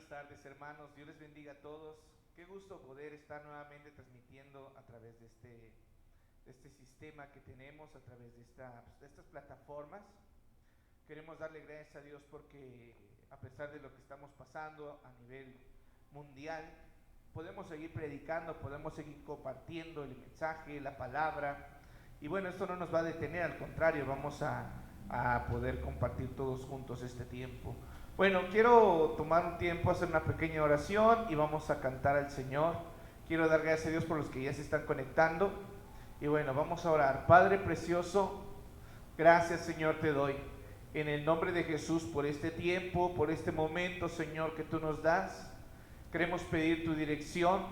buenas tardes, hermanos. Dios les bendiga a todos. Qué gusto poder estar nuevamente transmitiendo a través de este sistema que tenemos, a través de estas plataformas. Queremos darle gracias a Dios porque a pesar de lo que estamos pasando a nivel mundial, podemos seguir predicando, podemos seguir compartiendo el mensaje, la palabra. Y bueno, esto no nos va a detener, al contrario, vamos a poder compartir todos juntos este tiempo. Bueno, quiero tomar un tiempo, hacer una pequeña oración y vamos a cantar al Señor. Quiero dar gracias a Dios por los que ya se están conectando. Y bueno, vamos a orar. Padre precioso, gracias, Señor, te doy en el nombre de Jesús por este tiempo, por este momento, Señor, que tú nos das. Queremos pedir tu dirección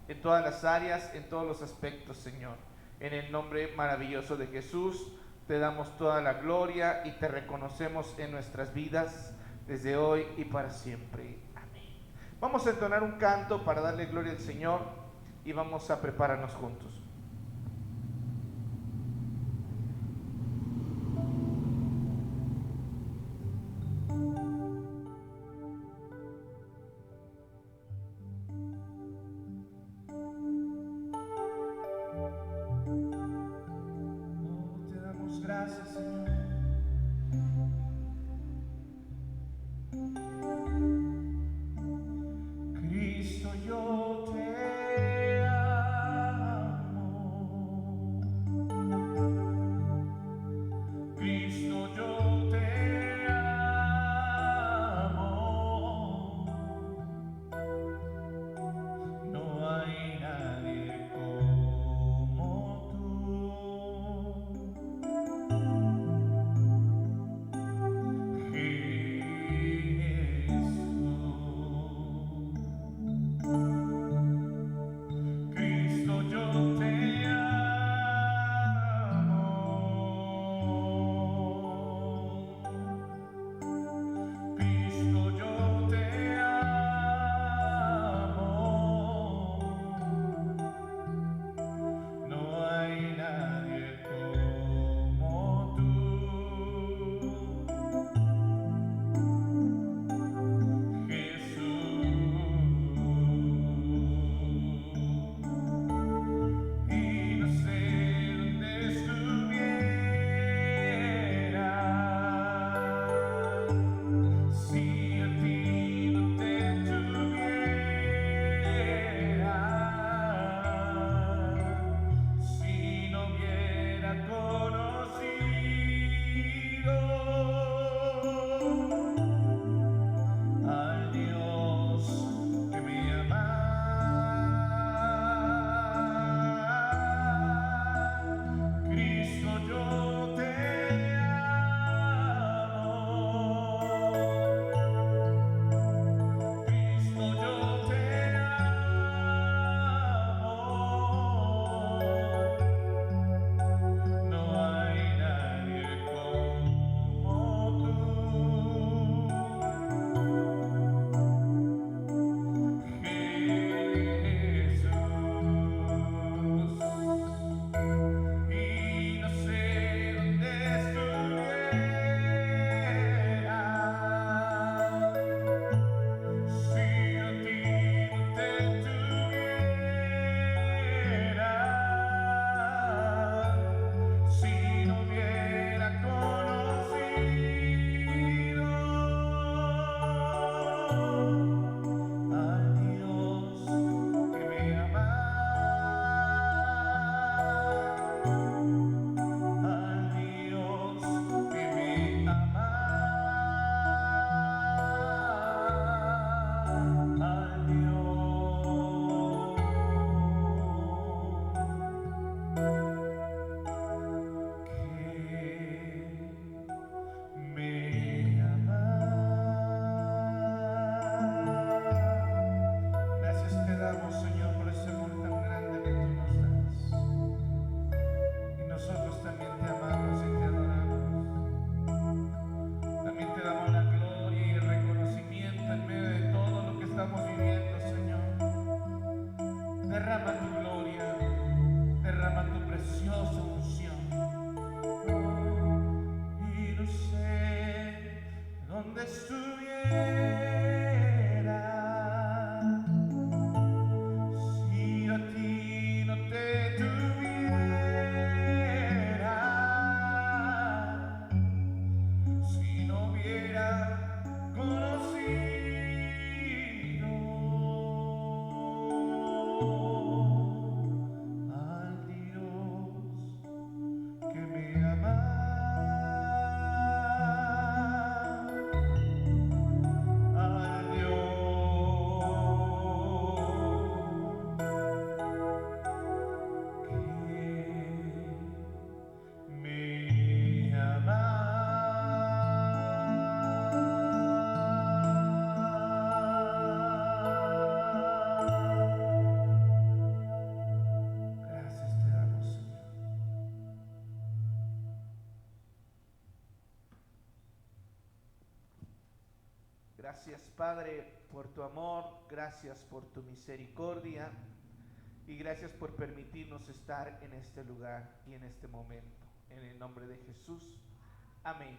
en todas las áreas, en todos los aspectos, Señor. En el nombre maravilloso de Jesús, te damos toda la gloria y te reconocemos en nuestras vidas desde hoy y para siempre. Amén. Vamos a entonar un canto para darle gloria al Señor y vamos a prepararnos juntos. Gracias, Señor. Cristo, yo te amo. Cristo, yo te amo. No hay nadie como tú. Donde estuviera Gracias, Padre, por tu amor, gracias por tu misericordia y gracias por permitirnos estar en este lugar y en este momento. En el nombre de Jesús. Amén.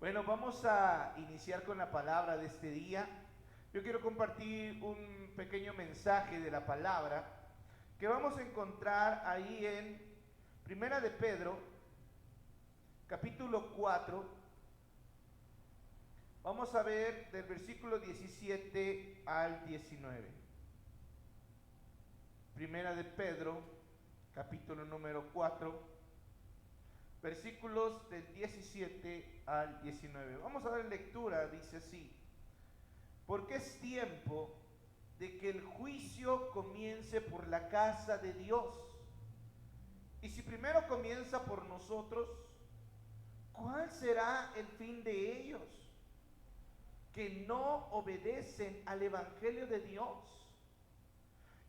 Bueno, vamos a iniciar con la palabra de este día. Yo quiero compartir un pequeño mensaje de la palabra que vamos a encontrar ahí en Primera de Pedro, capítulo 4. Vamos a ver del versículo 17 al 19. Primera de Pedro, capítulo número 4, versículos del 17 al 19. Vamos a dar lectura, dice así: porque es tiempo de que el juicio comience por la casa de Dios. Y si primero comienza por nosotros, ¿cuál será el fin de ellos? Que no obedecen al evangelio de Dios.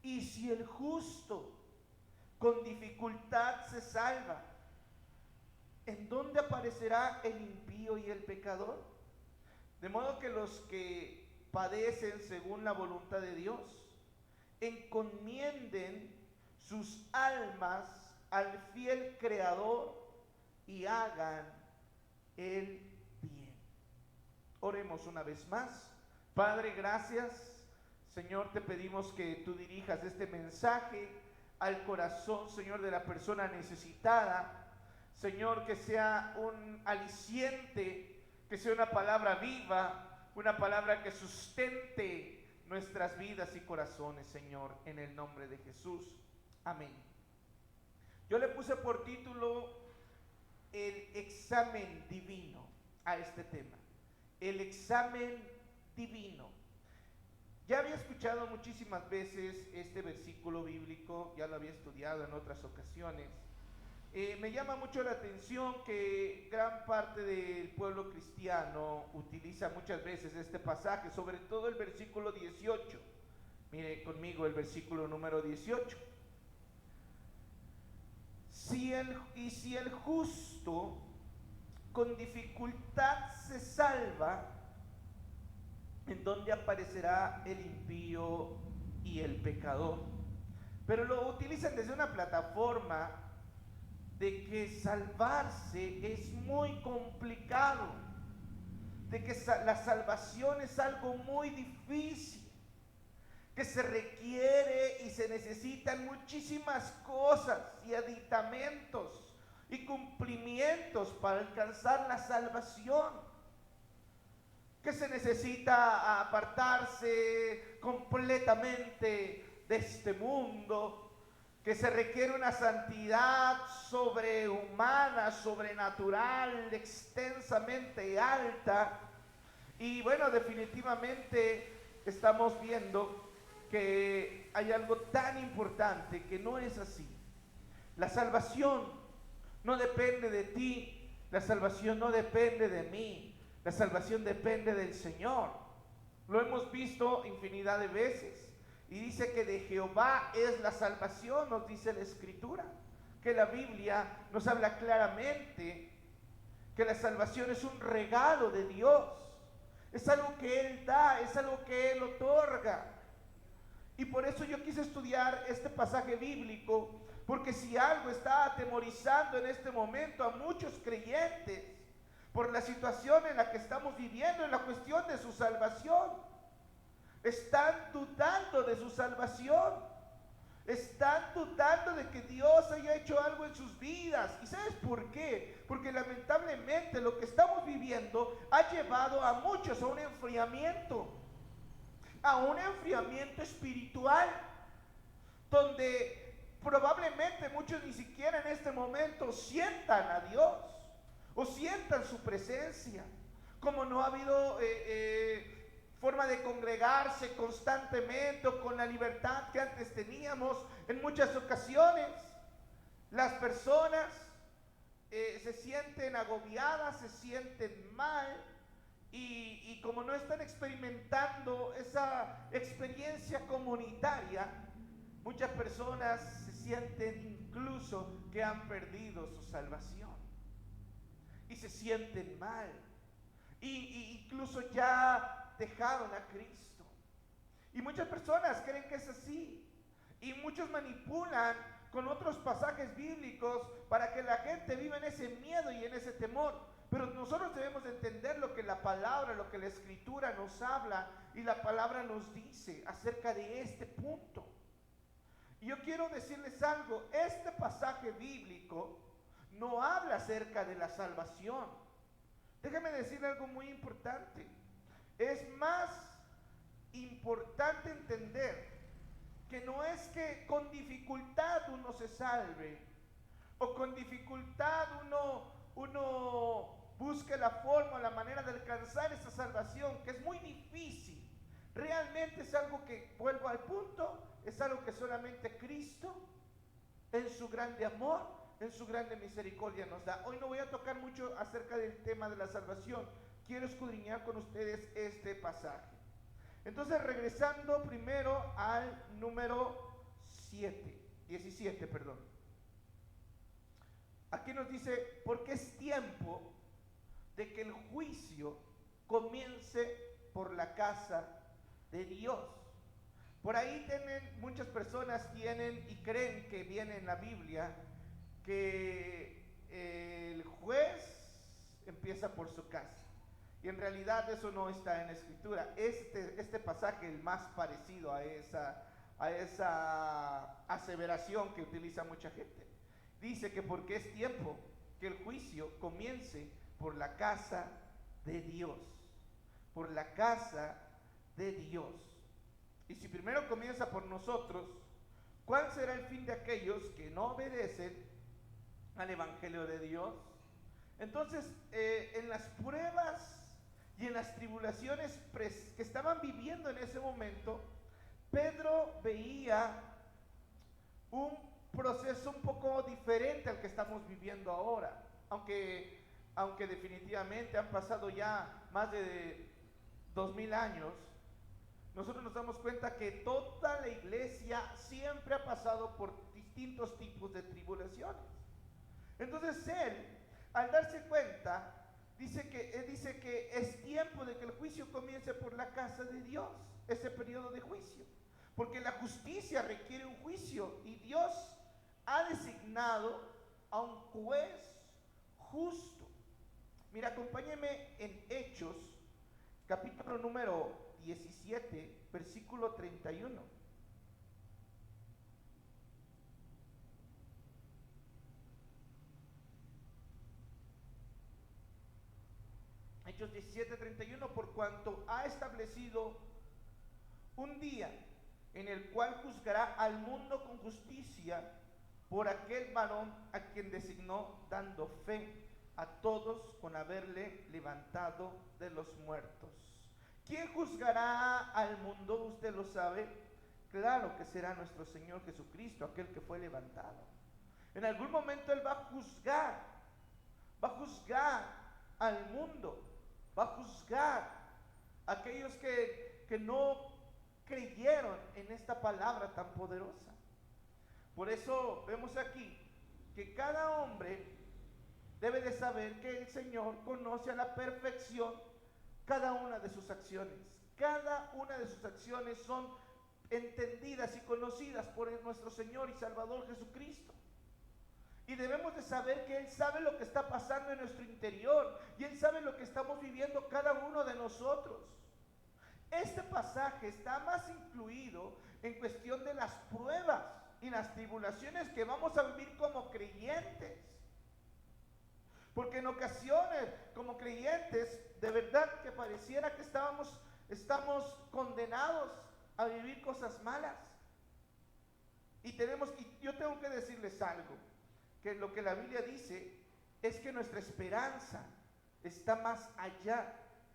Y si el justo con dificultad se salva, ¿en dónde aparecerá el impío y el pecador? De modo que los que padecen según la voluntad de Dios encomienden sus almas al fiel Creador y hagan el bien. Oremos una vez más. Padre, gracias. Señor, te pedimos que tú dirijas este mensaje al corazón, Señor, de la persona necesitada. Señor, que sea un aliciente, que sea una palabra viva, una palabra que sustente nuestras vidas y corazones, Señor, en el nombre de Jesús. Amén. Yo le puse por título el examen divino a este tema. El examen divino. Ya había escuchado muchísimas veces este versículo bíblico, ya lo había estudiado en otras ocasiones. Me llama mucho la atención que gran parte del pueblo cristiano utiliza muchas veces este pasaje, sobre todo el versículo 18. Mire conmigo el versículo número 18. Si el justo con dificultad se salva, ¿en dónde aparecerá el impío y el pecador? Pero lo utilizan desde una plataforma de que salvarse es muy complicado, de que la salvación es algo muy difícil, que se requiere y se necesitan muchísimas cosas y aditamentos y cumplimientos para alcanzar la salvación, que se necesita apartarse completamente de este mundo, que se requiere una santidad sobrehumana, sobrenatural, extensamente alta. Y bueno, definitivamente estamos viendo que hay algo tan importante que no es así. La salvación no depende de ti, la salvación no depende de mí, la salvación depende del Señor. Lo hemos visto infinidad de veces. Y dice que de Jehová es la salvación, nos dice la Escritura. Que la Biblia nos habla claramente que la salvación es un regalo de Dios. Es algo que Él da, es algo que Él otorga. Y por eso yo quise estudiar este pasaje bíblico, porque si algo está atemorizando en este momento a muchos creyentes, por la situación en la que estamos viviendo, en la cuestión de su salvación. Están dudando de su salvación. Están dudando de que Dios haya hecho algo en sus vidas. ¿Y sabes por qué? Porque lamentablemente lo que estamos viviendo ha llevado a muchos a un enfriamiento espiritual, donde probablemente muchos ni siquiera en este momento sientan a Dios o sientan su presencia. Como no ha habido forma de congregarse constantemente o con la libertad que antes teníamos, en muchas ocasiones las personas se sienten agobiadas, se sienten mal, y como no están experimentando esa experiencia comunitaria, muchas personas se sienten incluso que han perdido su salvación y se sienten mal, y incluso ya dejaron a Cristo. Y muchas personas creen que es así. Y muchos manipulan con otros pasajes bíblicos para que la gente viva en ese miedo y en ese temor. Pero nosotros debemos entender lo que la palabra, lo que la escritura nos habla y la palabra nos dice acerca de este punto. Y yo quiero decirles algo, este pasaje bíblico no habla acerca de la salvación. Déjame decirle algo muy importante. Es más importante entender que no es que con dificultad uno se salve, o con dificultad uno busque la forma, la manera de alcanzar esa salvación, que es muy difícil. Realmente es algo que, vuelvo al punto, es algo que solamente Cristo, en su grande amor, en su grande misericordia nos da. Hoy no voy a tocar mucho acerca del tema de la salvación. Quiero escudriñar con ustedes este pasaje. Entonces, regresando primero al número 17, perdón. Aquí nos dice, porque es tiempo de que el juicio comience por la casa de Dios. Por ahí muchas personas tienen y creen que viene en la Biblia que el juez empieza por su casa. Y en realidad eso no está en la escritura. Este pasaje es el más parecido a esa aseveración que utiliza mucha gente. Dice que porque es tiempo que el juicio comience por la casa de Dios. Por la casa de Dios. Y si primero comienza por nosotros, ¿cuál será el fin de aquellos que no obedecen al Evangelio de Dios? Entonces, en las pruebas y en las tribulaciones que estaban viviendo en ese momento, Pedro veía un proceso un poco diferente al que estamos viviendo ahora, aunque definitivamente han pasado ya más de 2000 años. Nosotros nos damos cuenta que toda la iglesia siempre ha pasado por distintos tipos de tribulaciones. Entonces él, al darse cuenta, dice que es tiempo de que el juicio comience por la casa de Dios, ese periodo de juicio. Porque la justicia requiere un juicio y Dios ha designado a un juez justo. Mira, acompáñeme en Hechos, capítulo número 17, versículo 31. Hechos 17, 31, por cuanto ha establecido un día en el cual juzgará al mundo con justicia por aquel varón a quien designó, dando fe a todos con haberle levantado de los muertos. ¿Quién juzgará al mundo? ¿Usted lo sabe? Claro que será nuestro Señor Jesucristo, aquel que fue levantado. En algún momento Él va a juzgar al mundo, va a juzgar a aquellos que no creyeron en esta palabra tan poderosa. Por eso vemos aquí que cada hombre debe de saber que el Señor conoce a la perfección cada una de sus acciones. Cada una de sus acciones son entendidas y conocidas por nuestro Señor y Salvador Jesucristo. Y debemos de saber que Él sabe lo que está pasando en nuestro interior y Él sabe lo que estamos viviendo cada uno de nosotros. Este pasaje está más incluido en cuestión de las pruebas y las tribulaciones que vamos a vivir como creyentes. Porque en ocasiones, como creyentes, de verdad que pareciera que estamos condenados a vivir cosas malas. Y yo tengo que decirles algo, que lo que la Biblia dice es que nuestra esperanza está más allá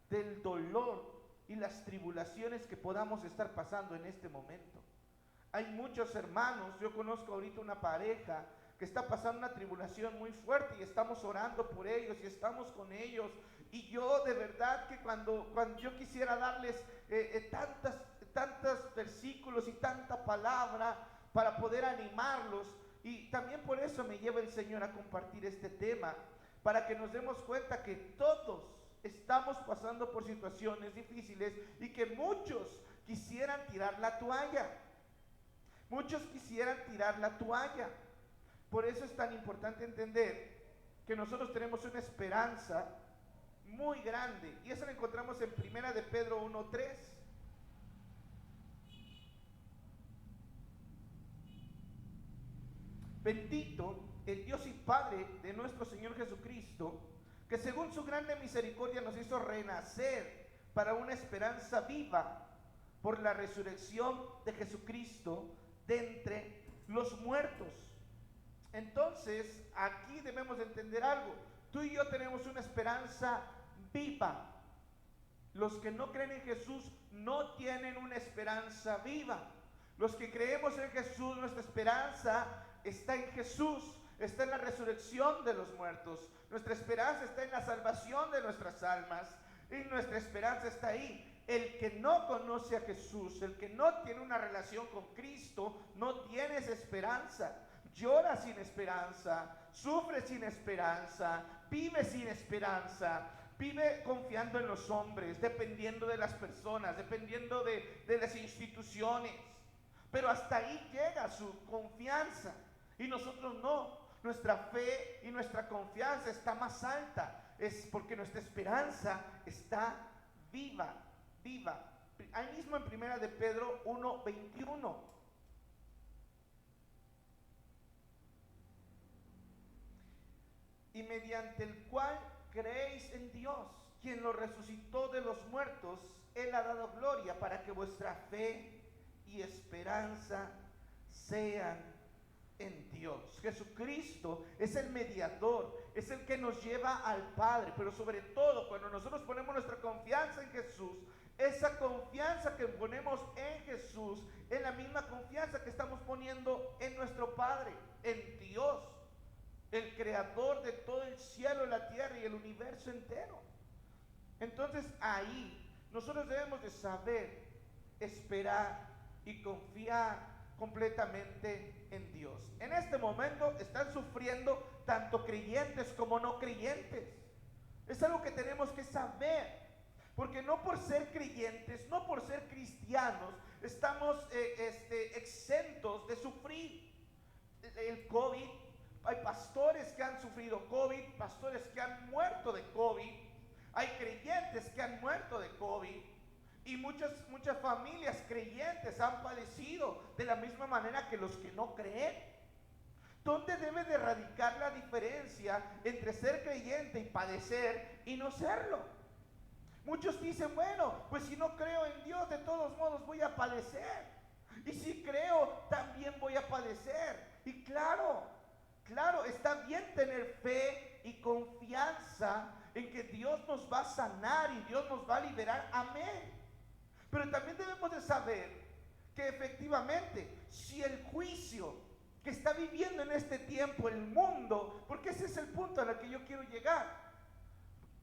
del dolor y las tribulaciones que podamos estar pasando en este momento. Hay muchos hermanos, yo conozco ahorita una pareja que está pasando una tribulación muy fuerte y estamos orando por ellos y estamos con ellos. Y yo de verdad que cuando yo quisiera darles tantos versículos y tanta palabra para poder animarlos, y también por eso me lleva el Señor a compartir este tema, para que nos demos cuenta que todos estamos pasando por situaciones difíciles y que muchos quisieran tirar la toalla. Muchos quisieran tirar la toalla. Por eso es tan importante entender que nosotros tenemos una esperanza muy grande, y eso lo encontramos en Primera de Pedro 1:3. Bendito el Dios y Padre de nuestro Señor Jesucristo, que según su grande misericordia nos hizo renacer para una esperanza viva por la resurrección de Jesucristo de entre los muertos. Entonces, aquí debemos entender algo. Tú y yo tenemos una esperanza viva. Los que no creen en Jesús no tienen una esperanza viva. Los que creemos en Jesús, nuestra esperanza está en Jesús, está en la resurrección de los muertos. Nuestra esperanza está en la salvación de nuestras almas, y nuestra esperanza está ahí. El que no conoce a Jesús, el que no tiene una relación con Cristo, no tiene esa esperanza. Llora sin esperanza, sufre sin esperanza, vive sin esperanza, vive confiando en los hombres, dependiendo de las personas, dependiendo de las instituciones. Pero hasta ahí llega su confianza, y nosotros no. Nuestra fe y nuestra confianza está más alta, es porque nuestra esperanza está viva. Ahí mismo en Primera de Pedro 1:21. Y mediante el cual creéis en Dios, quien lo resucitó de los muertos, Él ha dado gloria para que vuestra fe y esperanza sean en Dios. Jesucristo es el mediador, es el que nos lleva al Padre, pero sobre todo cuando nosotros ponemos nuestra confianza en Jesús, esa confianza que ponemos en Jesús es la misma confianza que estamos poniendo en nuestro Padre, en Dios, el creador de todo el cielo, la tierra y el universo entero. Entonces ahí nosotros debemos de saber esperar y confiar completamente en Dios. En este momento están sufriendo tanto creyentes como no creyentes. Es algo que tenemos que saber, porque no por ser creyentes, no por ser cristianos, estamos exentos de sufrir el COVID. Hay pastores que han sufrido COVID, pastores que han muerto de COVID, hay creyentes que han muerto de COVID, y muchas familias creyentes han padecido de la misma manera que los que no creen. ¿Dónde debe de radicar la diferencia entre ser creyente y padecer y no serlo? Muchos dicen, bueno, pues si no creo en Dios, de todos modos voy a padecer. Y si creo, también voy a padecer. Y claro, está bien tener fe y confianza en que Dios nos va a sanar y Dios nos va a liberar. Amén. Pero también debemos de saber que efectivamente, si el juicio que está viviendo en este tiempo el mundo, porque ese es el punto al que yo quiero llegar,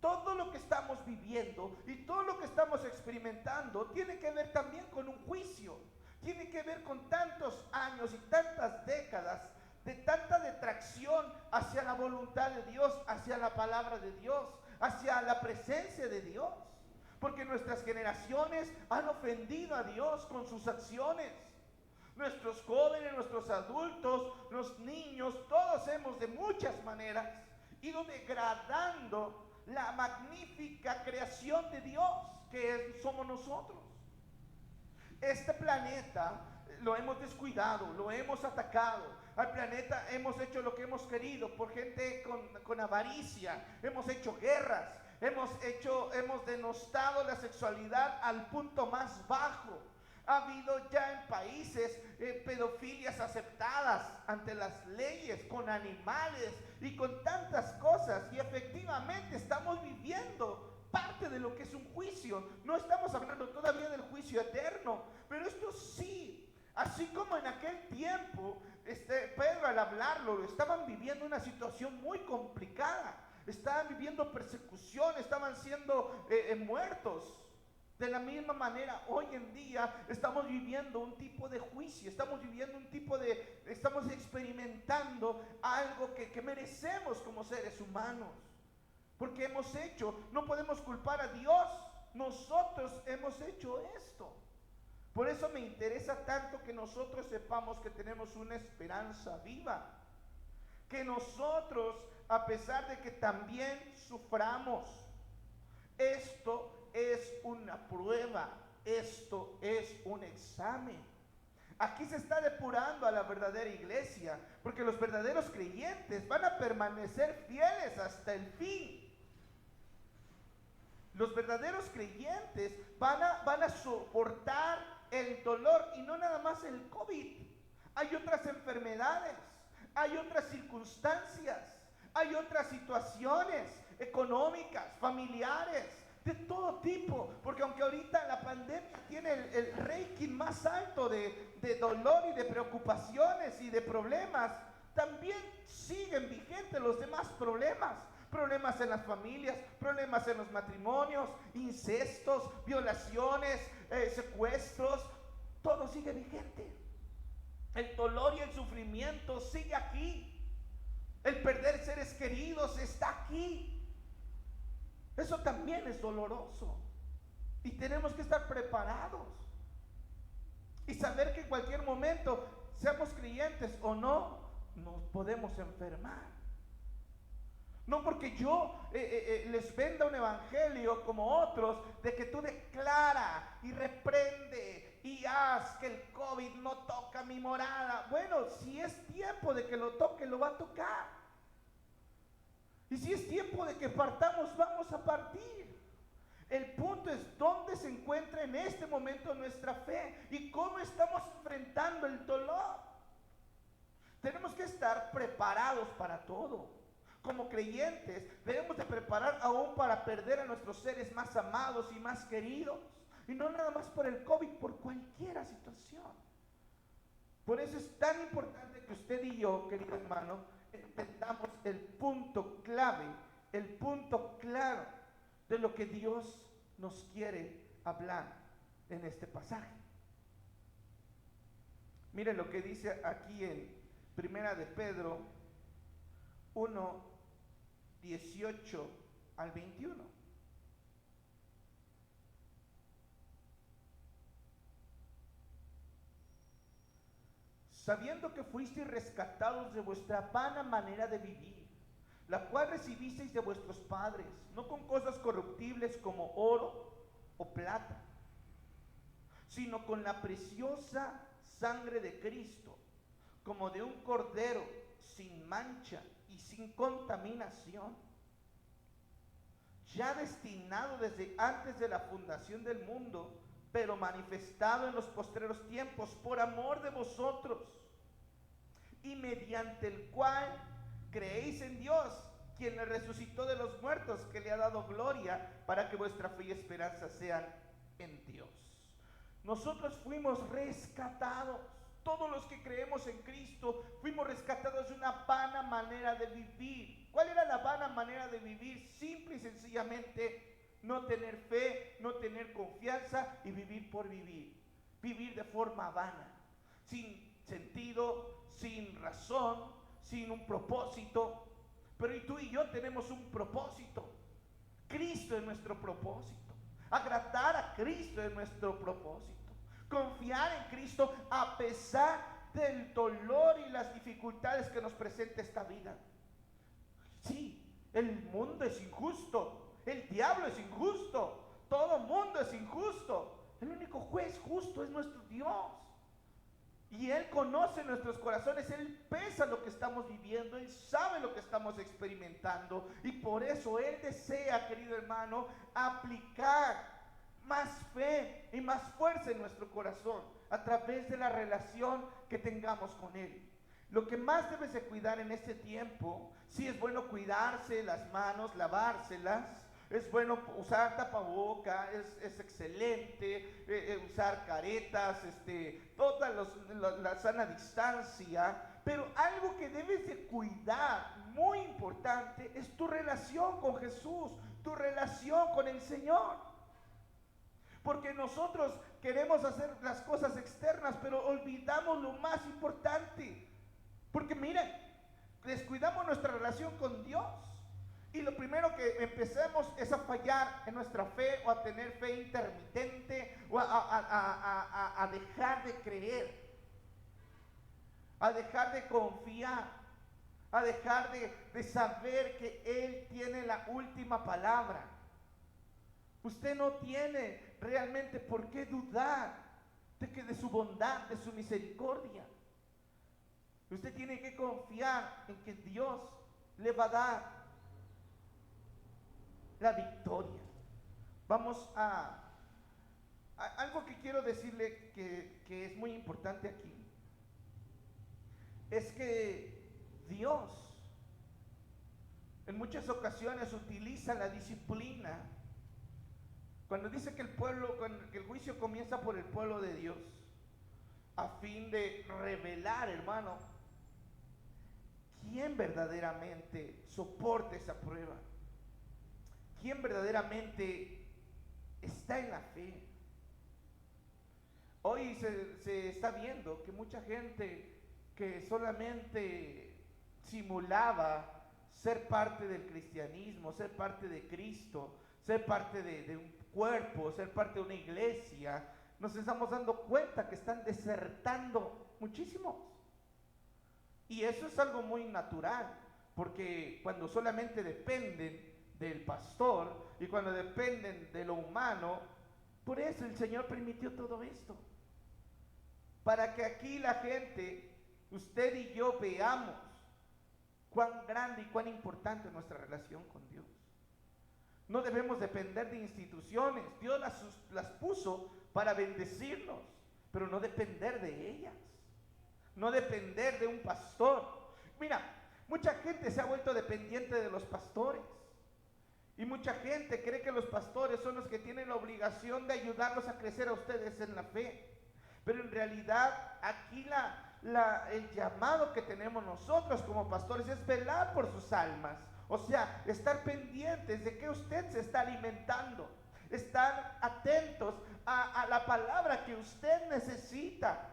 todo lo que estamos viviendo y todo lo que estamos experimentando tiene que ver también con un juicio, tiene que ver con tantos años y tantas décadas de tanta detracción hacia la voluntad de Dios, hacia la palabra de Dios, hacia la presencia de Dios. Porque nuestras generaciones han ofendido a Dios con sus acciones. Nuestros jóvenes, nuestros adultos, los niños, todos hemos de muchas maneras ido degradando la magnífica creación de Dios que somos nosotros. Este planeta lo hemos descuidado, lo hemos atacado. Al planeta hemos hecho lo que hemos querido por gente con avaricia, hemos hecho guerras, hemos denostado la sexualidad al punto más bajo. Ha habido ya en países pedofilias aceptadas ante las leyes, con animales y con tantas cosas, y efectivamente estamos viviendo parte de lo que es un juicio. No estamos hablando todavía del juicio eterno, pero esto sí, así como en aquel tiempo Pedro al hablarlo estaban viviendo una situación muy complicada, estaban viviendo persecución, estaban siendo muertos. De la misma manera, hoy en día estamos viviendo un tipo de juicio, estamos experimentando algo que merecemos como seres humanos. porque hemos hecho, no podemos culpar a Dios, nosotros hemos hecho esto. Por eso me interesa tanto que nosotros sepamos que tenemos una esperanza viva, que nosotros, a pesar de que también suframos, esto es una prueba, esto es un examen. Aquí se está depurando a la verdadera iglesia, porque los verdaderos creyentes van a permanecer fieles hasta el fin. Los verdaderos creyentes van a soportar el dolor, y no nada más el COVID. Hay otras enfermedades, hay otras circunstancias, hay otras situaciones económicas, familiares, de todo tipo, porque aunque ahorita la pandemia tiene el ranking más alto de dolor y de preocupaciones y de problemas, también siguen vigentes los demás problemas. Problemas en las familias, problemas en los matrimonios, incestos, violaciones, secuestros, todo sigue vigente. El dolor y el sufrimiento sigue aquí. El perder seres queridos está aquí. Eso también es doloroso. Y tenemos que estar preparados. Y saber que en cualquier momento, seamos creyentes o no, nos podemos enfermar. No porque yo les venda un evangelio como otros, de que tú declara y reprende y haz que el COVID no toca mi morada. Bueno, si es tiempo de que lo toque, lo va a tocar. Y si es tiempo de que partamos, vamos a partir. El punto es dónde se encuentra en este momento nuestra fe y cómo estamos enfrentando el dolor. Tenemos que estar preparados para todo. Como creyentes debemos de preparar aún para perder a nuestros seres más amados y más queridos. Y no nada más por el COVID, por cualquier situación. Por eso es tan importante que usted y yo, querido hermano, entendamos el punto clave, el punto claro de lo que Dios nos quiere hablar en este pasaje. Miren lo que dice aquí en Primera de Pedro 1, 18 al 21. Sabiendo que fuisteis rescatados de vuestra vana manera de vivir, la cual recibisteis de vuestros padres, no con cosas corruptibles como oro o plata, sino con la preciosa sangre de Cristo, como de un cordero sin mancha y sin contaminación, ya destinado desde antes de la fundación del mundo, pero manifestado en los postreros tiempos por amor de vosotros, y mediante el cual creéis en Dios, quien le resucitó de los muertos, que le ha dado gloria, para que vuestra fe y esperanza sean en Dios. Nosotros fuimos rescatados. Todos los que creemos en Cristo fuimos rescatados de una vana manera de vivir. ¿Cuál era la vana manera de vivir? Simple y sencillamente no tener fe, no tener confianza y vivir por vivir. Vivir de forma vana, sin sentido, sin razón, sin un propósito. Pero tú y yo tenemos un propósito. Cristo es nuestro propósito. Agradar a Cristo es nuestro propósito. Confiar en Cristo a pesar del dolor y las dificultades que nos presenta esta vida. Sí, el mundo es injusto, el diablo es injusto, todo mundo es injusto. El único juez justo es nuestro Dios. Y Él conoce nuestros corazones, Él pesa lo que estamos viviendo, Él sabe lo que estamos experimentando. Y por eso Él desea, querido hermano, aplicar más fe y más fuerza en nuestro corazón a través de la relación que tengamos con Él. Lo que más debes de cuidar en este tiempo, sí es bueno cuidarse las manos, lavárselas, es bueno usar tapaboca, es excelente usar caretas, toda la sana distancia, pero algo que debes de cuidar, muy importante, es tu relación con Jesús, tu relación con el Señor. Porque nosotros queremos hacer las cosas externas, pero olvidamos lo más importante. Porque miren, descuidamos nuestra relación con Dios Y lo primero que empecemos es a fallar en nuestra fe, o a tener fe intermitente, o a dejar de creer, a dejar de confiar, a dejar de saber que Él tiene la última palabra. Usted no tiene realmente por qué dudar de su bondad, de su misericordia. Usted tiene que confiar en que Dios le va a dar la victoria. Vamos a algo que quiero decirle que es muy importante aquí. Es que Dios en muchas ocasiones utiliza la disciplina. Cuando dice que que el juicio comienza por el pueblo de Dios, a fin de revelar, hermano, quién verdaderamente soporta esa prueba, quién verdaderamente está en la fe. Hoy se está viendo que mucha gente que solamente simulaba ser parte del cristianismo, ser parte de Cristo, ser parte de un cuerpo, ser parte de una iglesia, nos estamos dando cuenta que están desertando muchísimos. Y eso es algo muy natural, porque cuando solamente dependen del pastor y cuando dependen de lo humano, por eso el Señor permitió todo esto, para que aquí la gente, usted y yo, veamos cuán grande y cuán importante es nuestra relación con Dios. No debemos depender de instituciones. Dios las puso para bendecirnos, pero no depender de ellas, no depender de un pastor. Mira, mucha gente se ha vuelto dependiente de los pastores, y mucha gente cree que los pastores son los que tienen la obligación de ayudarlos a crecer a ustedes en la fe. Pero en realidad aquí el llamado que tenemos nosotros como pastores es velar por sus almas. O sea, estar pendientes de que usted se está alimentando, estar atentos a la palabra que usted necesita.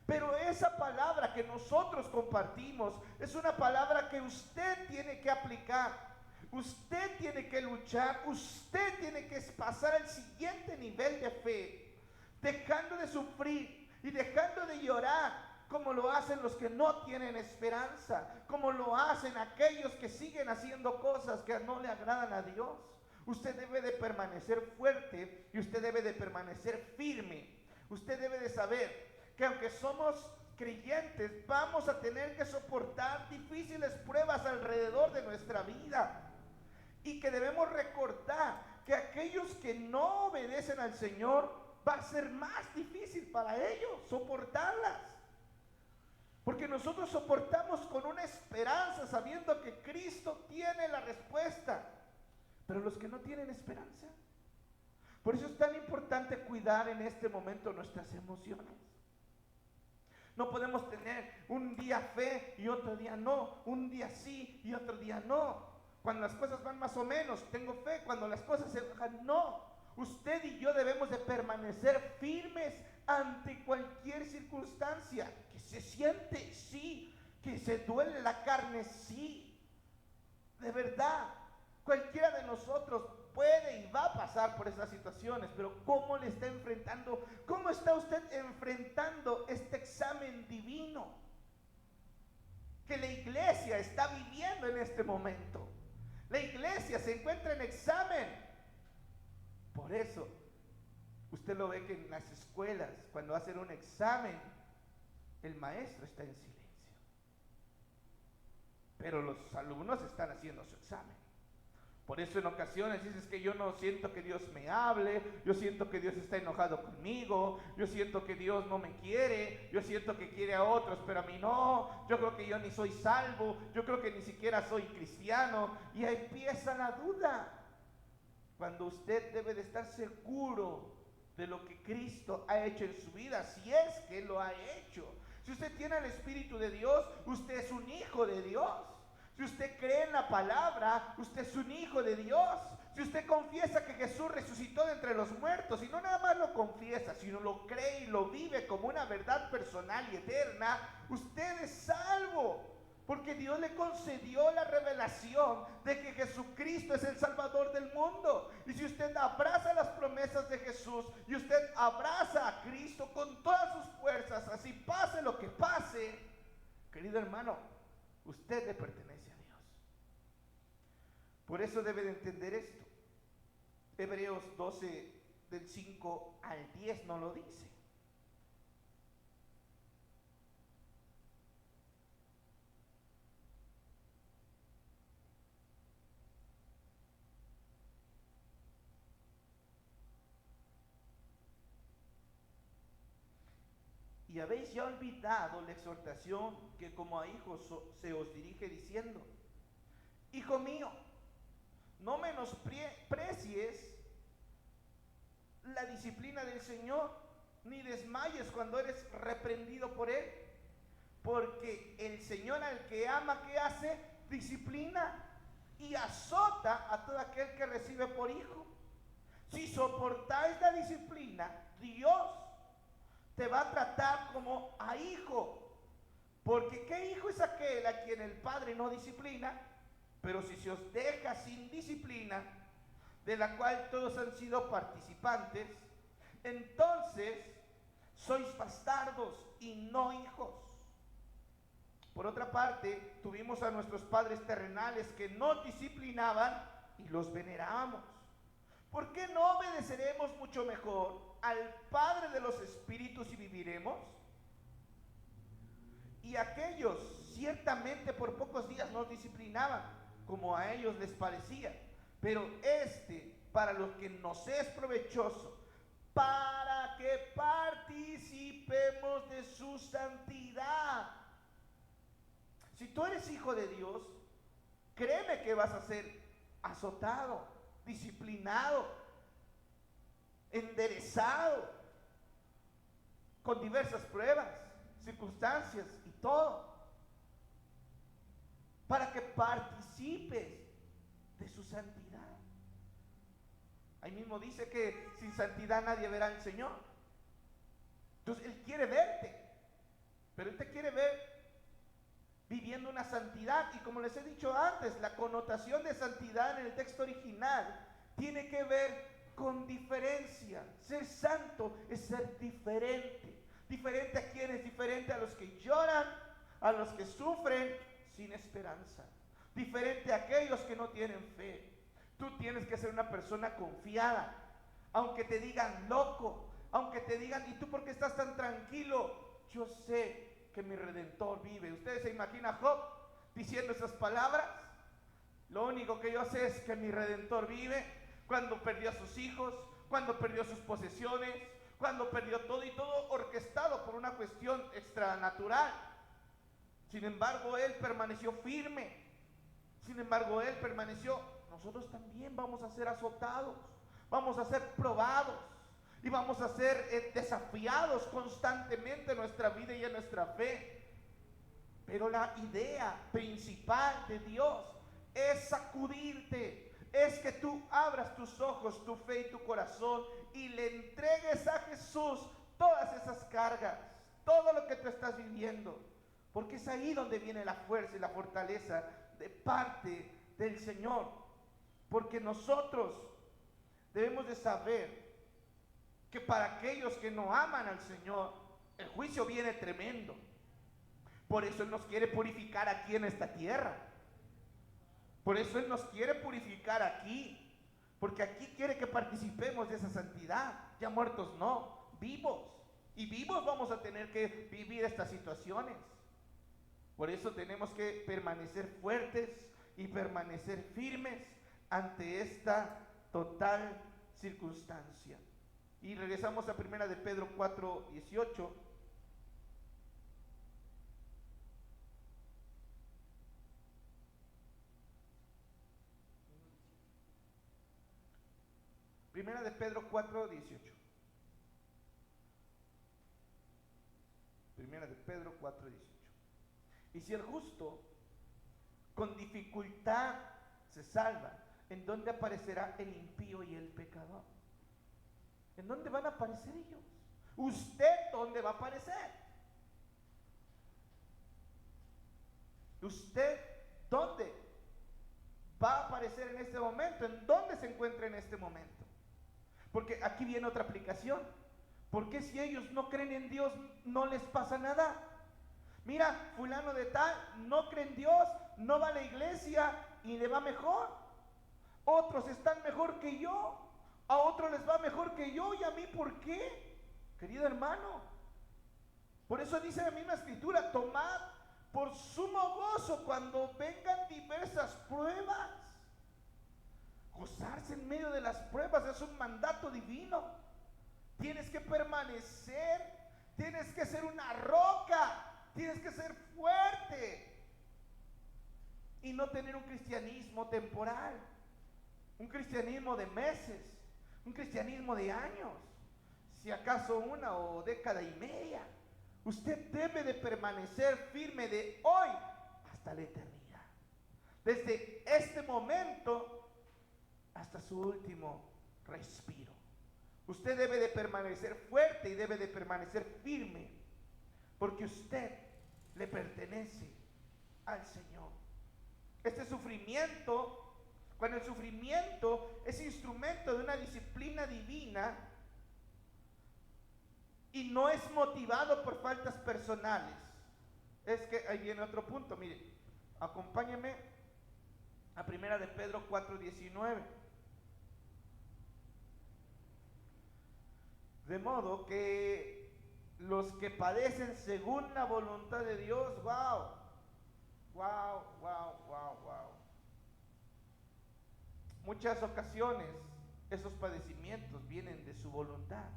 Pero esa palabra que nosotros compartimos es una palabra que usted tiene que aplicar. Usted tiene que luchar, usted tiene que pasar al siguiente nivel de fe, dejando de sufrir y dejando de llorar como lo hacen los que no tienen esperanza, como lo hacen aquellos que siguen haciendo cosas que no le agradan a Dios. Usted debe de permanecer fuerte y usted debe de permanecer firme. Usted debe de saber que aunque somos creyentes, vamos a tener que soportar difíciles pruebas alrededor de nuestra vida, y que debemos recordar que aquellos que no obedecen al Señor, va a ser más difícil para ellos soportarlas, porque nosotros soportamos con una esperanza, sabiendo que Cristo tiene la respuesta. Pero los que no tienen esperanza, por eso es tan importante cuidar en este momento nuestras emociones. No podemos tener un día fe y otro día no, un día sí y otro día no. Cuando las cosas van más o menos, tengo fe. Cuando las cosas se bajan, no. Usted y yo debemos de permanecer firmes ante cualquier circunstancia. Que se siente, sí. Que se duele la carne, sí. De verdad, cualquiera de nosotros puede y va a pasar por esas situaciones, pero ¿cómo le está enfrentando? ¿Cómo está usted enfrentando este examen divino que la iglesia está viviendo en este momento? La iglesia se encuentra en examen. Por eso usted lo ve que en las escuelas, cuando hacen un examen, el maestro está en silencio, pero los alumnos están haciendo su examen. Por eso en ocasiones dices que yo no siento que Dios me hable, yo siento que Dios está enojado conmigo, yo siento que Dios no me quiere, yo siento que quiere a otros pero a mí no, yo creo que yo ni soy salvo, yo creo que ni siquiera soy cristiano, y ahí empieza la duda, cuando usted debe de estar seguro de lo que Cristo ha hecho en su vida, si es que lo ha hecho. Si usted tiene el Espíritu de Dios, usted es un hijo de Dios. Si usted cree en la palabra, usted es un hijo de Dios. Si usted confiesa que Jesús resucitó de entre los muertos, y no nada más lo confiesa, sino lo cree y lo vive como una verdad personal y eterna, usted es salvo. Porque Dios le concedió la revelación de que Jesucristo es el Salvador del mundo. Y si usted abraza las promesas de Jesús y usted abraza a Cristo con todas sus fuerzas, así pase lo que pase, querido hermano, usted le pertenece a Dios. Por eso debe de entender esto. Hebreos 12 del 5 al 10 no lo dice. Y habéis ya olvidado la exhortación que como a hijos se os dirige diciendo: Hijo mío, no menosprecies la disciplina del Señor, ni desmayes cuando eres reprendido por Él. Porque el Señor al que ama, ¿qué hace? Disciplina y azota a todo aquel que recibe por hijo. Si soportáis la disciplina, Dios te va a tratar como a hijo. Porque ¿qué hijo es aquel a quien el padre no disciplina? Pero si se os deja sin disciplina, de la cual todos han sido participantes, entonces sois bastardos y no hijos. Por otra parte, tuvimos a nuestros padres terrenales que nos disciplinaban y los venerábamos. ¿Por qué no obedeceremos mucho mejor al Padre de los Espíritus y viviremos? Y aquellos ciertamente por pocos días nos disciplinaban, como a ellos les parecía, pero para los que nos es provechoso, para que participemos de su santidad. Si tú eres hijo de Dios, créeme que vas a ser azotado, disciplinado, enderezado, con diversas pruebas, circunstancias y todo, para que participes de su santidad. Ahí mismo dice que sin santidad nadie verá al Señor. Entonces Él quiere verte, pero Él te quiere ver viviendo una santidad. Y como les he dicho antes, la connotación de santidad en el texto original tiene que ver con diferencia. Ser santo es ser diferente. ¿Diferente a quién es? Diferente a los que lloran, a los que sufren sin esperanza. Diferente a aquellos que no tienen fe. Tú tienes que ser una persona confiada. Aunque te digan loco, aunque te digan, ¿y tú por qué estás tan tranquilo? Yo sé que mi Redentor vive. ¿Ustedes se imaginan a Job diciendo esas palabras? Lo único que yo sé es que mi Redentor vive. Cuando perdió a sus hijos, cuando perdió sus posesiones, cuando perdió todo, y todo orquestado por una cuestión extranatural. Sin embargo, Él permaneció firme. Sin embargo, Él permaneció. Nosotros también vamos a ser azotados, vamos a ser probados y vamos a ser desafiados constantemente en nuestra vida y en nuestra fe. Pero la idea principal de Dios es sacudirte, es que tú abras tus ojos, tu fe y tu corazón y le entregues a Jesús todas esas cargas, todo lo que tú estás viviendo, porque es ahí donde viene la fuerza y la fortaleza de parte del Señor. Porque nosotros debemos de saber que para aquellos que no aman al Señor, el juicio viene tremendo. Por eso Él nos quiere purificar aquí en esta tierra. Por eso Él nos quiere purificar aquí. Porque aquí quiere que participemos de esa santidad. Ya muertos no, vivos. Y vivos vamos a tener que vivir estas situaciones. Por eso tenemos que permanecer fuertes y permanecer firmes ante esta total circunstancia. Y regresamos a 1 de Pedro 4:18. Primera de Pedro 4:18. Primera de Pedro 4:18. Y si el justo con dificultad se salva, ¿en dónde aparecerá el impío y el pecador? ¿En dónde van a aparecer ellos? ¿Usted dónde va a aparecer? ¿Usted dónde va a aparecer en este momento? ¿En dónde se encuentra en este momento? Porque aquí viene otra aplicación. ¿Por qué si ellos no creen en Dios no les pasa nada? Mira, fulano de tal no cree en Dios, no va a la iglesia y le va mejor. Otros están mejor que yo, a otros les va mejor que yo, y a mí ¿por qué? Querido hermano, por eso dice la misma escritura: tomad por sumo gozo cuando vengan diversas pruebas. Gozarse en medio de las pruebas es un mandato divino. Tienes que permanecer, tienes que ser una roca, tienes que ser fuerte y no tener un cristianismo temporal, un cristianismo de meses, un cristianismo de años, si acaso una o década y media. Usted debe de permanecer firme de hoy hasta la eternidad, desde este momento hasta su último respiro. Usted debe de permanecer fuerte y debe de permanecer firme, porque usted le pertenece al Señor. Este sufrimiento, cuando el sufrimiento es instrumento de una disciplina divina y no es motivado por faltas personales, es que ahí viene otro punto. Mire, acompáñeme a 1 de Pedro 4:19. De modo que los que padecen según la voluntad de Dios, wow, muchas ocasiones esos padecimientos vienen de su voluntad.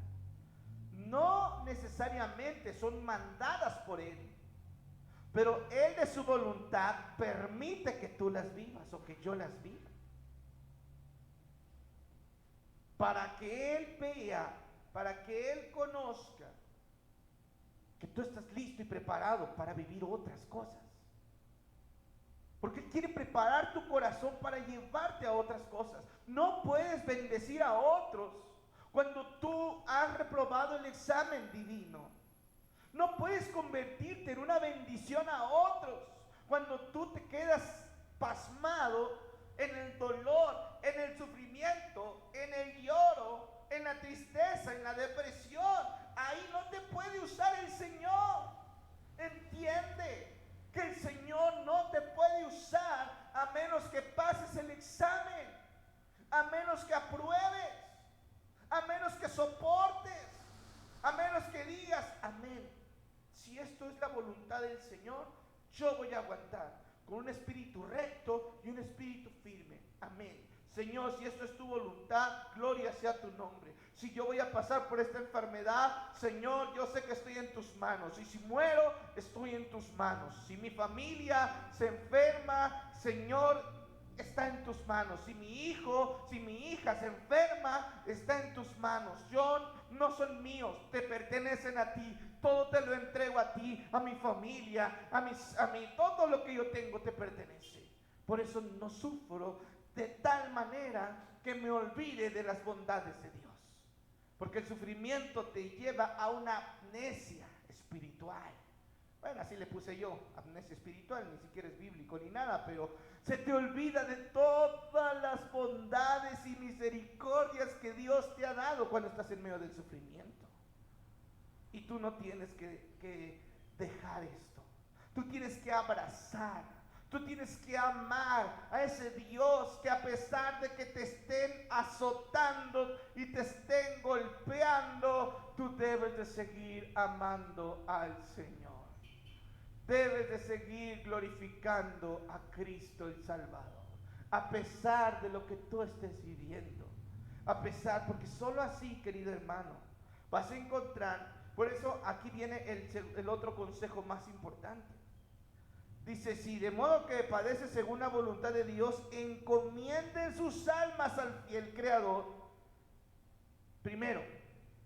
No necesariamente son mandadas por Él, pero Él de su voluntad permite que tú las vivas o que yo las viva, para que Él vea, para que Él conozca que tú estás listo y preparado para vivir otras cosas. Porque Él quiere preparar tu corazón para llevarte a otras cosas. No puedes bendecir a otros cuando tú has reprobado el examen divino. No puedes convertirte en una bendición a otros cuando tú te quedas pasmado en el dolor, en el sufrimiento, en el lloro, en la tristeza, en la depresión. Ahí no te puede usar el Señor. Entiende que el Señor no te puede usar a menos que pases el examen, a menos que apruebes, a menos que soportes, a menos que digas amén. Si esto es la voluntad del Señor, yo voy a aguantar con un espíritu recto y un espíritu firme. Amén. Señor, si esto es tu voluntad, gloria sea tu nombre. Si yo voy a pasar por esta enfermedad, Señor, yo sé que estoy en tus manos. Y si muero, estoy en tus manos. Si mi familia se enferma, Señor, está en tus manos. Si mi hijo, si mi hija se enferma, está en tus manos. Yo no son míos, te pertenecen a ti. Todo te lo entrego a ti, a mi familia, a mí, todo lo que yo tengo te pertenece. Por eso no sufro de tal manera que me olvide de las bondades de Dios. Porque el sufrimiento te lleva a una amnesia espiritual. Bueno, así le puse yo, amnesia espiritual, ni siquiera es bíblico ni nada, pero se te olvida de todas las bondades y misericordias que Dios te ha dado cuando estás en medio del sufrimiento. Y tú no tienes que dejar esto. Tú tienes que abrazar, tú tienes que amar a ese Dios que, a pesar de que te estén azotando y te estén golpeando, tú debes de seguir amando al Señor. Debes de seguir glorificando a Cristo el Salvador, a pesar de lo que tú estés viviendo. A pesar, porque solo así, querido hermano, vas a encontrar. Por eso aquí viene el otro consejo más importante. Dice: si de modo que padece según la voluntad de Dios, encomienden sus almas al fiel Creador. Primero,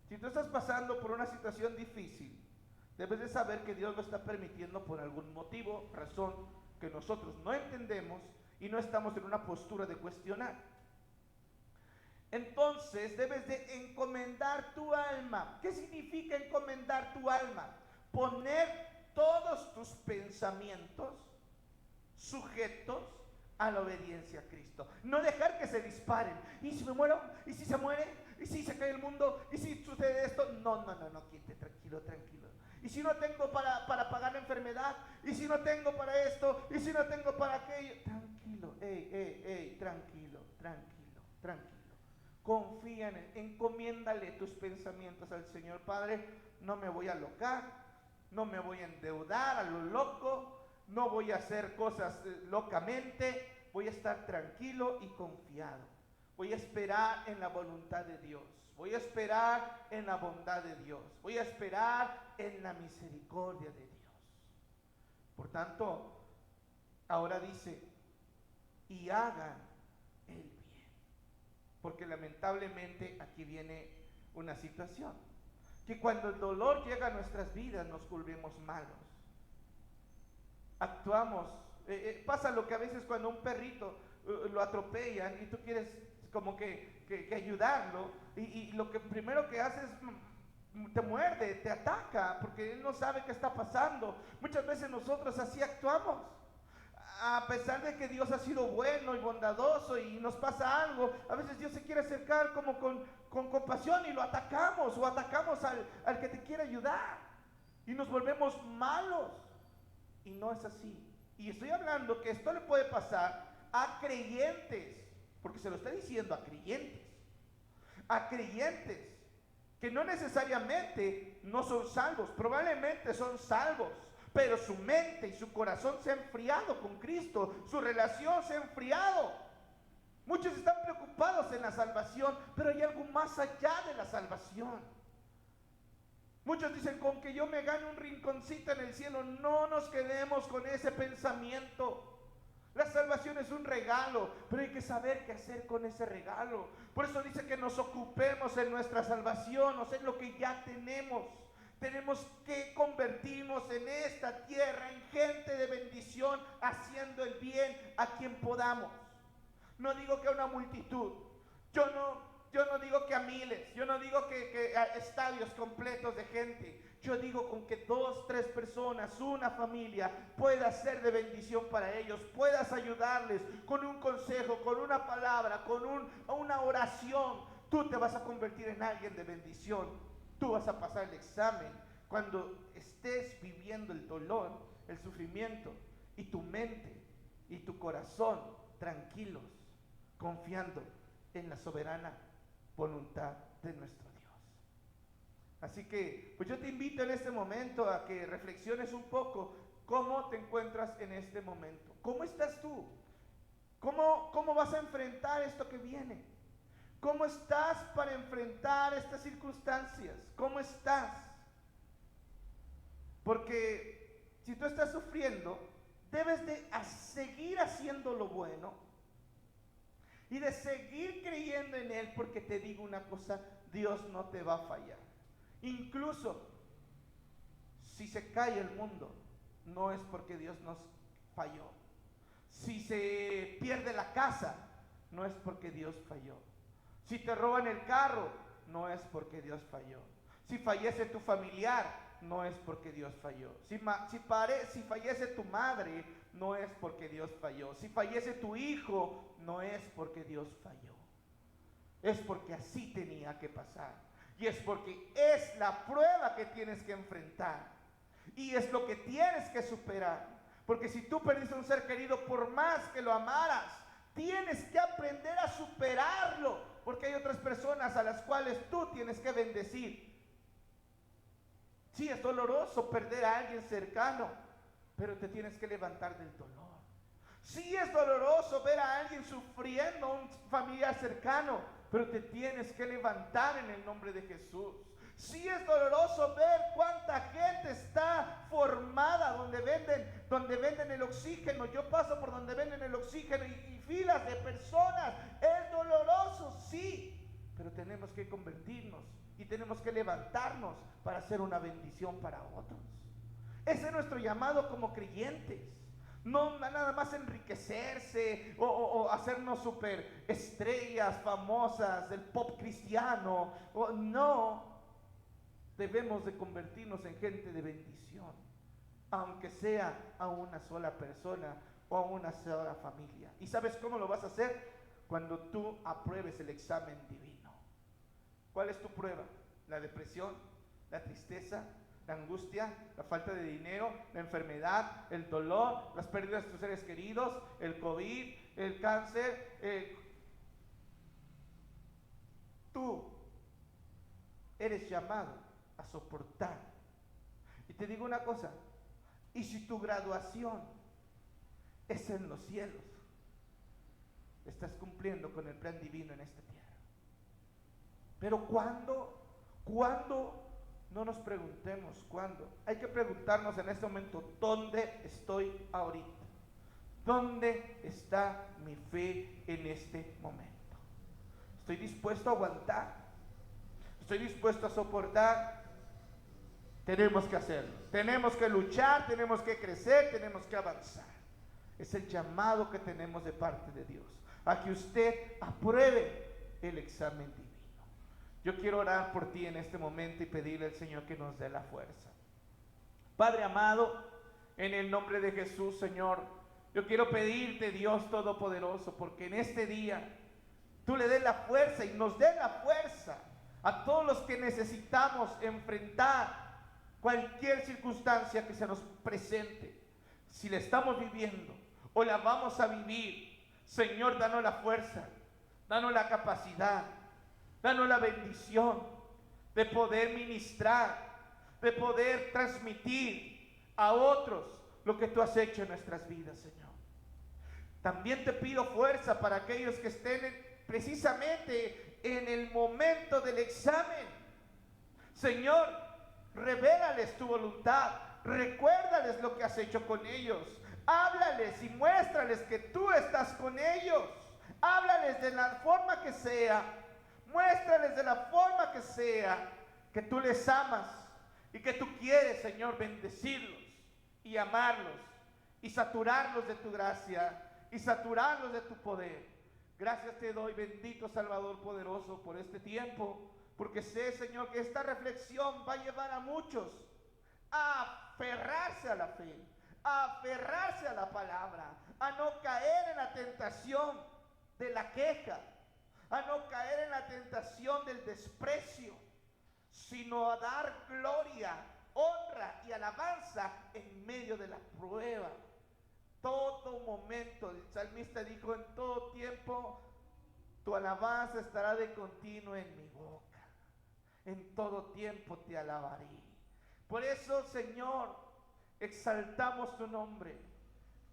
si tú estás pasando por una situación difícil, debes de saber que Dios lo está permitiendo por algún motivo, razón que nosotros no entendemos y no estamos en una postura de cuestionar. Entonces debes de encomendar tu alma. ¿Qué significa encomendar tu alma? Poner todos tus pensamientos sujetos a la obediencia a Cristo. No dejar que se disparen. ¿Y si me muero? ¿Y si se muere? ¿Y si se cae el mundo? ¿Y si sucede esto? No, quite, tranquilo. ¿Y si no tengo para pagar la enfermedad? ¿Y si no tengo para esto? ¿Y si no tengo para aquello? Tranquilo, tranquilo. Confía en Él, encomiéndale tus pensamientos al Señor. Padre, no me voy a alocar, no me voy a endeudar a lo loco, no voy a hacer cosas locamente, voy a estar tranquilo y confiado. Voy a esperar en la voluntad de Dios, voy a esperar en la bondad de Dios, voy a esperar en la misericordia de Dios. Por tanto, ahora dice, y hagan el bien. Porque lamentablemente aquí viene una situación, que cuando el dolor llega a nuestras vidas nos volvemos malos. Actuamos, pasa lo que a veces cuando un perrito lo atropellan y tú quieres como que ayudarlo, y lo que primero que haces te muerde, te ataca, porque él no sabe qué está pasando. Muchas veces nosotros así actuamos. A pesar de que Dios ha sido bueno y bondadoso y nos pasa algo, a veces Dios se quiere acercar como con compasión y lo atacamos, o atacamos al que te quiere ayudar y nos volvemos malos. Y no es así. Y estoy hablando que esto le puede pasar a creyentes, porque se lo está diciendo a creyentes que no necesariamente no son salvos, probablemente son salvos, pero su mente y su corazón se ha enfriado con Cristo, su relación se ha enfriado. Muchos están preocupados en la salvación, pero hay algo más allá de la salvación. Muchos dicen, con que yo me gane un rinconcito en el cielo. No nos quedemos con ese pensamiento. La salvación es un regalo, pero hay que saber qué hacer con ese regalo. Por eso dice que nos ocupemos en nuestra salvación, o sea, en lo que ya tenemos. Tenemos que convertirnos en esta tierra en gente de bendición, haciendo el bien a quien podamos. No digo que a una multitud, yo no digo que a miles, yo no digo que a estadios completos de gente. Yo digo con que 2, 3 personas, una familia, pueda ser de bendición para ellos, puedas ayudarles con un consejo, con una palabra, con una oración. Tú te vas a convertir en alguien de bendición. Tú vas a pasar el examen cuando estés viviendo el dolor, el sufrimiento, y tu mente y tu corazón tranquilos, confiando en la soberana voluntad de nuestro Dios. Así que, pues yo te invito en este momento a que reflexiones un poco cómo te encuentras en este momento. ¿Cómo estás tú? ¿Cómo vas a enfrentar esto que viene? ¿Cómo estás para enfrentar estas circunstancias? ¿Cómo estás? Porque si tú estás sufriendo, debes de seguir haciendo lo bueno y de seguir creyendo en Él, porque te digo una cosa, Dios no te va a fallar. Incluso si se cae el mundo, no es porque Dios nos falló. Si se pierde la casa, no es porque Dios falló. Si te roban el carro, no es porque Dios falló. Si fallece tu familiar, no es porque Dios falló. Si fallece tu madre, no es porque Dios falló. Si fallece tu hijo, no es porque Dios falló. Es porque así tenía que pasar. Y es porque es la prueba que tienes que enfrentar. Y es lo que tienes que superar. Porque si tú perdiste a un ser querido, por más que lo amaras, tienes que aprender a superarlo. Porque hay otras personas a las cuales tú tienes que bendecir. Sí, es doloroso perder a alguien cercano, pero te tienes que levantar del dolor. Sí, es doloroso ver a alguien sufriendo, a un familiar cercano, pero te tienes que levantar en el nombre de Jesús. Sí, es doloroso ver cuánta gente está formada donde venden el oxígeno. Yo paso por donde venden el oxígeno y filas de personas. Es doloroso, sí, pero tenemos que convertirnos y tenemos que levantarnos para ser una bendición para otros. Ese es nuestro llamado como creyentes. No nada más enriquecerse o hacernos super estrellas famosas del pop cristiano. No, debemos de convertirnos en gente de bendición, aunque sea a una sola persona, o a una sola familia. ¿Y sabes cómo lo vas a hacer? Cuando tú apruebes el examen divino. ¿Cuál es tu prueba? La depresión, la tristeza, la angustia, la falta de dinero, la enfermedad, el dolor, las pérdidas de tus seres queridos, el COVID, el cáncer. Tú eres llamado a soportar. Y te digo una cosa, y si tu graduación es en los cielos, estás cumpliendo con el plan divino en esta tierra. Pero ¿cuándo? No nos preguntemos cuándo. Hay que preguntarnos en este momento, ¿dónde estoy ahorita? ¿Dónde está mi fe en este momento? ¿Estoy dispuesto a aguantar? ¿Estoy dispuesto a soportar? Tenemos que hacerlo. Tenemos que luchar, tenemos que crecer, tenemos que avanzar. Es el llamado que tenemos de parte de Dios, a que usted apruebe el examen divino. Yo quiero orar por ti en este momento y pedirle al Señor que nos dé la fuerza. Padre amado, en el nombre de Jesús, Señor, yo quiero pedirte, Dios Todopoderoso, porque en este día tú le des la fuerza y nos des la fuerza a todos los que necesitamos enfrentar cualquier circunstancia que se nos presente. Si la estamos viviendo o la vamos a vivir, Señor, danos la fuerza, danos la capacidad, danos la bendición de poder ministrar, de poder transmitir a otros lo que tú has hecho en nuestras vidas, Señor. También te pido fuerza para aquellos que estén precisamente en el momento del examen. Señor, revélales tu voluntad, recuérdales lo que has hecho con ellos, háblales y muéstrales que tú estás con ellos, háblales de la forma que sea, muéstrales de la forma que sea, que tú les amas y que tú quieres, Señor, bendecirlos y amarlos y saturarlos de tu gracia y saturarlos de tu poder. Gracias te doy, bendito Salvador poderoso, por este tiempo, porque sé, Señor, que esta reflexión va a llevar a muchos a aferrarse a la fe, a aferrarse a la palabra, a no caer en la tentación de la queja, a no caer en la tentación del desprecio, sino a dar gloria, honra y alabanza en medio de la prueba. Todo momento, el salmista dijo, en todo tiempo tu alabanza estará de continuo en mi boca, en todo tiempo te alabaré. Por eso, Señor, exaltamos tu nombre,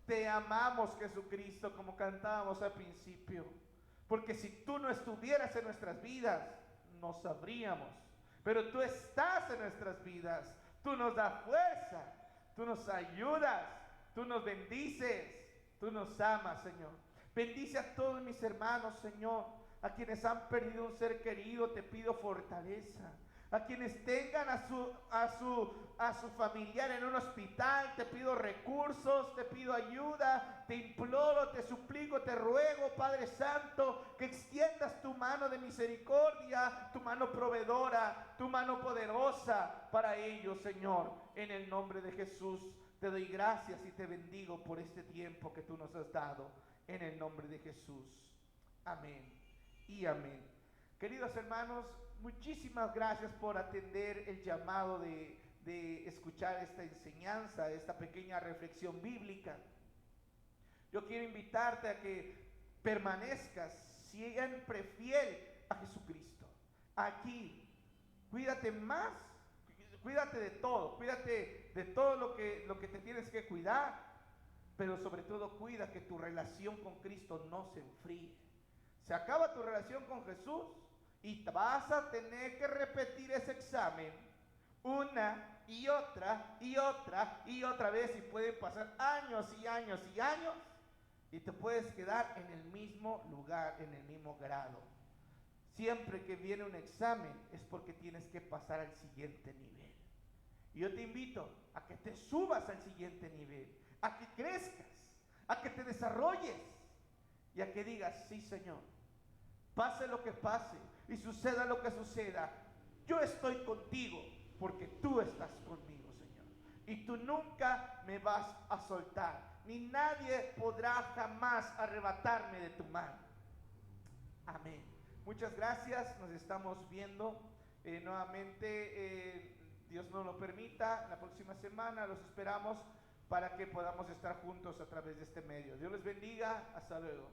te amamos, Jesucristo, como cantábamos al principio, porque si tú no estuvieras en nuestras vidas, no sabríamos, pero tú estás en nuestras vidas, tú nos das fuerza, tú nos ayudas, tú nos bendices, tú nos amas, Señor. Bendice a todos mis hermanos, Señor, a quienes han perdido un ser querido, te pido fortaleza. A quienes tengan a su familiar en un hospital, te pido recursos, te pido ayuda, te imploro, te suplico, te ruego, Padre Santo, que extiendas tu mano de misericordia, tu mano proveedora, tu mano poderosa para ellos, Señor. En el nombre de Jesús te doy gracias y te bendigo por este tiempo que tú nos has dado. En el nombre de Jesús. Amén y amén. Queridos hermanos, muchísimas gracias por atender el llamado de escuchar esta enseñanza, esta pequeña reflexión bíblica. Yo quiero invitarte a que permanezcas siempre fiel a Jesucristo. Aquí, cuídate más, cuídate de todo, cuídate de todo lo que te tienes que cuidar, pero sobre todo cuida que tu relación con Cristo no se enfríe. Se acaba tu relación con Jesús y vas a tener que repetir ese examen una y otra y otra y otra vez, y pueden pasar años y años y años y te puedes quedar en el mismo lugar, en el mismo grado. Siempre que viene un examen es porque tienes que pasar al siguiente nivel. Y yo te invito a que te subas al siguiente nivel, a que crezcas, a que te desarrolles y a que digas, sí, Señor, pase lo que pase y suceda lo que suceda, yo estoy contigo porque tú estás conmigo, Señor. y tú nunca me vas a soltar, ni nadie podrá jamás arrebatarme de tu mano. Amén. Muchas gracias, nos estamos viendo nuevamente, Dios nos lo permita, la próxima semana los esperamos para que podamos estar juntos a través de este medio. Dios les bendiga, hasta luego.